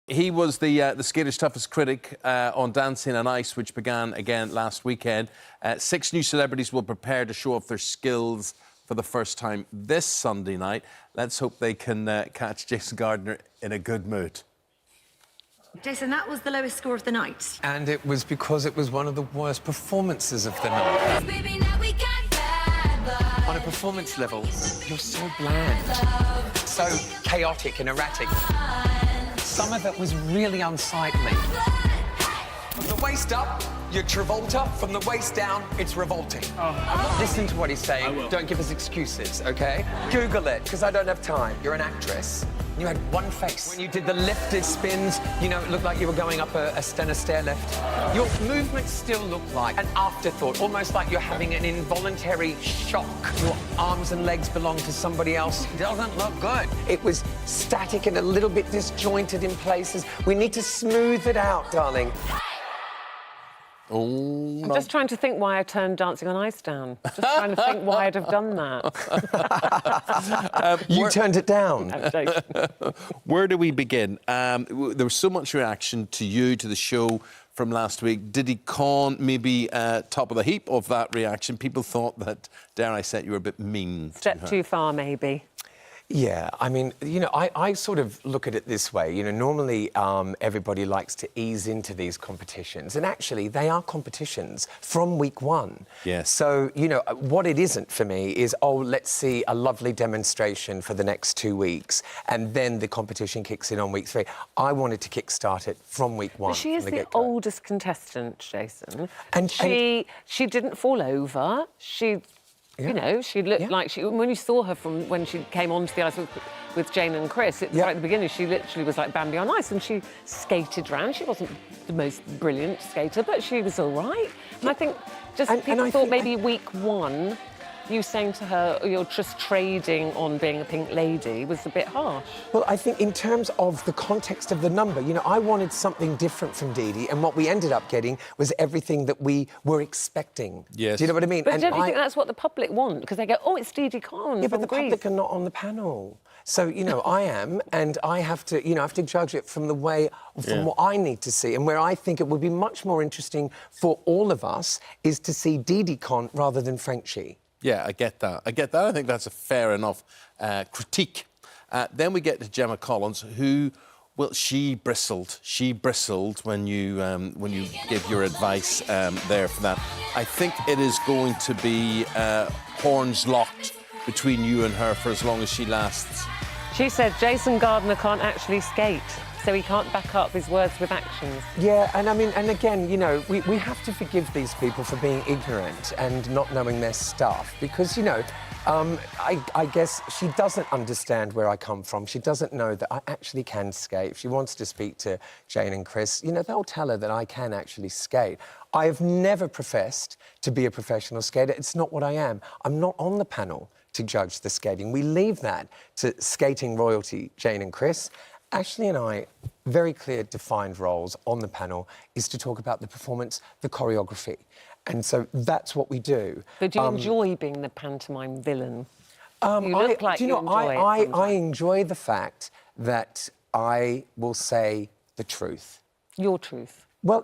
He was the skater's toughest critic on Dancing on Ice, which began again last weekend. 6 new celebrities will prepare to show off their skills for the first time this Sunday night. Let's hope they can catch Jason Gardiner in a good mood. Jason, that was the lowest score of the night. And it was because it was one of the worst performances of the night. Baby, now we got bad On a performance level, you're so bland, so chaotic and erratic. Some of it was really unsightly. From the waist up, you're Travolta. From the waist down, it's revolting. Listen to what he's saying. Don't give us excuses, OK? Google it, because I don't have time. You're an actress. You had one face. When you did the lifted spins, you know, it looked like you were going up a stair lift. Your movements still look like an afterthought, almost like you're having an involuntary shock. Your arms and legs belong to somebody else. It doesn't look good. It was static and a little bit disjointed in places. We need to smooth it out, darling. Oh, I'm just trying to think why I turned Dancing on Ice down. Just trying to think why I'd have done that. You turned it down. Where do we begin? There was so much reaction to you, to the show from last week. Didi Conn, maybe top of the heap of that reaction. People thought that, dare I say, you were a bit mean. Step too far, maybe. Yeah, I mean, you know, I sort of look at it this way. You know, normally everybody likes to ease into these competitions. And actually, they are competitions from week 1. Yes. So, you know, what it isn't for me is, oh, let's see a lovely demonstration for the next 2 weeks. And then the competition kicks in on week 3. I wanted to kick-start it from week 1. But she is the oldest contestant, Jason. And she didn't fall over. You know, she looked like when you saw her from when she came onto the ice with Jane and Chris, right at the beginning, she literally was like Bambi on ice, and she skated round. She wasn't the most brilliant skater, but she was all right. And I think people thought maybe week 1, you saying to her, you're just trading on being a pink lady, was a bit harsh. Well, I think in terms of the context of the number, you know, I wanted something different from Didi, and what we ended up getting was everything that we were expecting. Yes. Do you know what I mean? But don't you think that's what the public want? Because they go, oh, it's Didi Conn. Yeah, but the public are not on the panel. So, you know, I am, and I have to, you know, judge it from the way, from what I need to see. And where I think it would be much more interesting for all of us is to see Didi Conn rather than Frenchie. Yeah, I get that. I think that's a fair enough critique. Then we get to Gemma Collins, who, well, she bristled. She bristled when you gave your advice there for that. I think it is going to be horns locked between you and her for as long as she lasts. She said Jason Gardiner can't actually skate, so he can't back up his words with actions. Yeah, and I mean, and again, you know, we have to forgive these people for being ignorant and not knowing their stuff, because, you know, I guess she doesn't understand where I come from. She doesn't know that I actually can skate. If she wants to speak to Jane and Chris, you know, they'll tell her that I can actually skate. I have never professed to be a professional skater. It's not what I am. I'm not on the panel to judge the skating. We leave that to skating royalty, Jane and Chris. Ashley and I, very clear, defined roles on the panel is to talk about the performance, the choreography. And so that's what we do. But do you enjoy being the pantomime villain? You look like you enjoy it. I enjoy the fact that I will say the truth. Your truth. Well,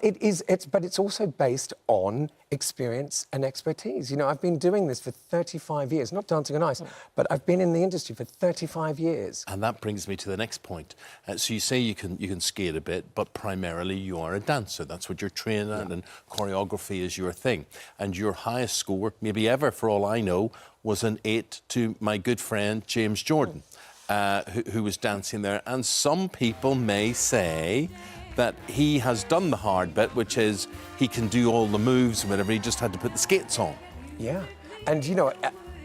but it's also based on experience and expertise. You know, I've been doing this for 35 years, not Dancing on Ice, but I've been in the industry for 35 years. And that brings me to the next point. So you say you can skate a bit, but primarily you are a dancer. That's what you're trained at, and choreography is your thing. And your highest score, maybe ever, for all I know, was an 8 to my good friend James Jordan, who was dancing there. And some people may say that he has done the hard bit, which is he can do all the moves and whatever, he just had to put the skates on. Yeah, and, you know,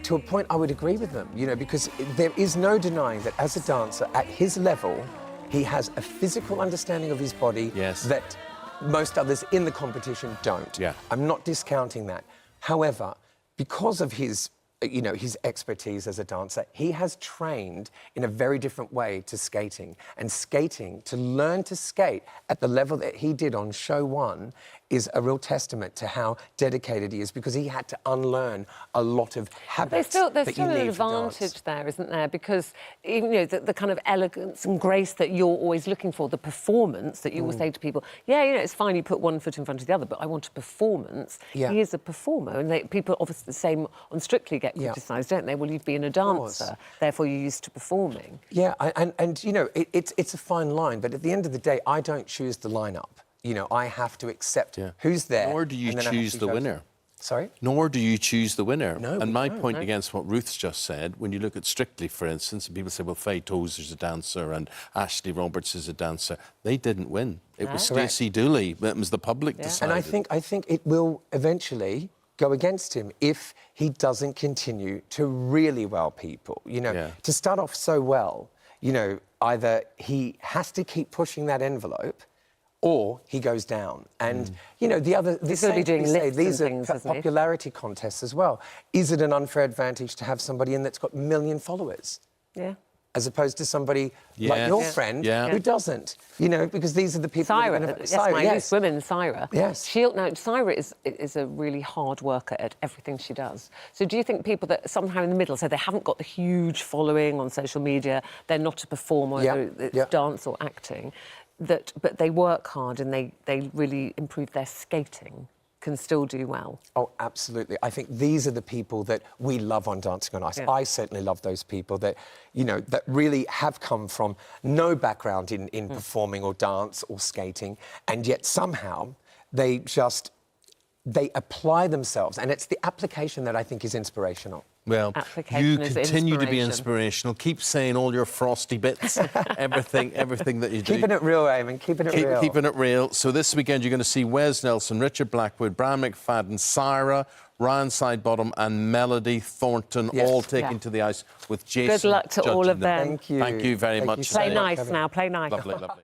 to a point I would agree with them, you know, because there is no denying that as a dancer, at his level, he has a physical understanding of his body that most others in the competition don't. Yeah. I'm not discounting that. However, because of his you know, his expertise as a dancer, he has trained in a very different way to skating. And skating, to learn to skate at the level that he did on show 1, is a real testament to how dedicated he is, because he had to unlearn a lot of habits. There's still an advantage there, isn't there? Because even, you know, the kind of elegance and grace that you're always looking for, the performance that you will say to people, yeah, you know, it's fine you put one foot in front of the other, but I want a performance. Yeah. He is a performer, and people obviously the same on Strictly get criticised, don't they? Well, you've been a dancer, therefore you're used to performing. Yeah, and you know, it's a fine line, but at the end of the day, I don't choose the lineup. You know, I have to accept who's there. Nor do you choose the winner. Sorry? Nor do you choose the winner. No. And my point against what Ruth's just said, when you look at Strictly, for instance, and people say, well, Faye Tozer's a dancer and Ashley Roberts is a dancer, they didn't win. It was Stacey Dooley. It was the public decided. And I think it will eventually go against him if he doesn't continue to really wow people. You know, to start off so well, you know, either he has to keep pushing that envelope, or he goes down. And, you know, these are popularity contests as well. Is it an unfair advantage to have somebody in that's got a million followers? Yeah. As opposed to somebody like your friend who doesn't, you know, because these are the people... Syra, yes, women, Syra. Yes. Syra is a really hard worker at everything she does. So do you think people that somehow in the middle, so they haven't got the huge following on social media, they're not a performer, it's dance or acting, but they work hard and they really improve their skating, can still do well? Oh, absolutely. I think these are the people that we love on Dancing on Ice. I certainly love those people that, you know, that really have come from no background in performing or dance or skating, and yet somehow they apply themselves, and it's the application that I think is inspirational. Well, you continue to be inspirational. Keep saying all your frosty bits, everything that you do. Keeping it real, Eamonn, keeping it real. Keeping it real. So this weekend you're going to see Wes Nelson, Richard Blackwood, Brian McFadden, Syra, Ryan Sidebottom and Melody Thornton all taking to the ice with Jason. Good luck to all of them. Thank you. Thank you very much. Play nice now, play nice. Lovely, lovely.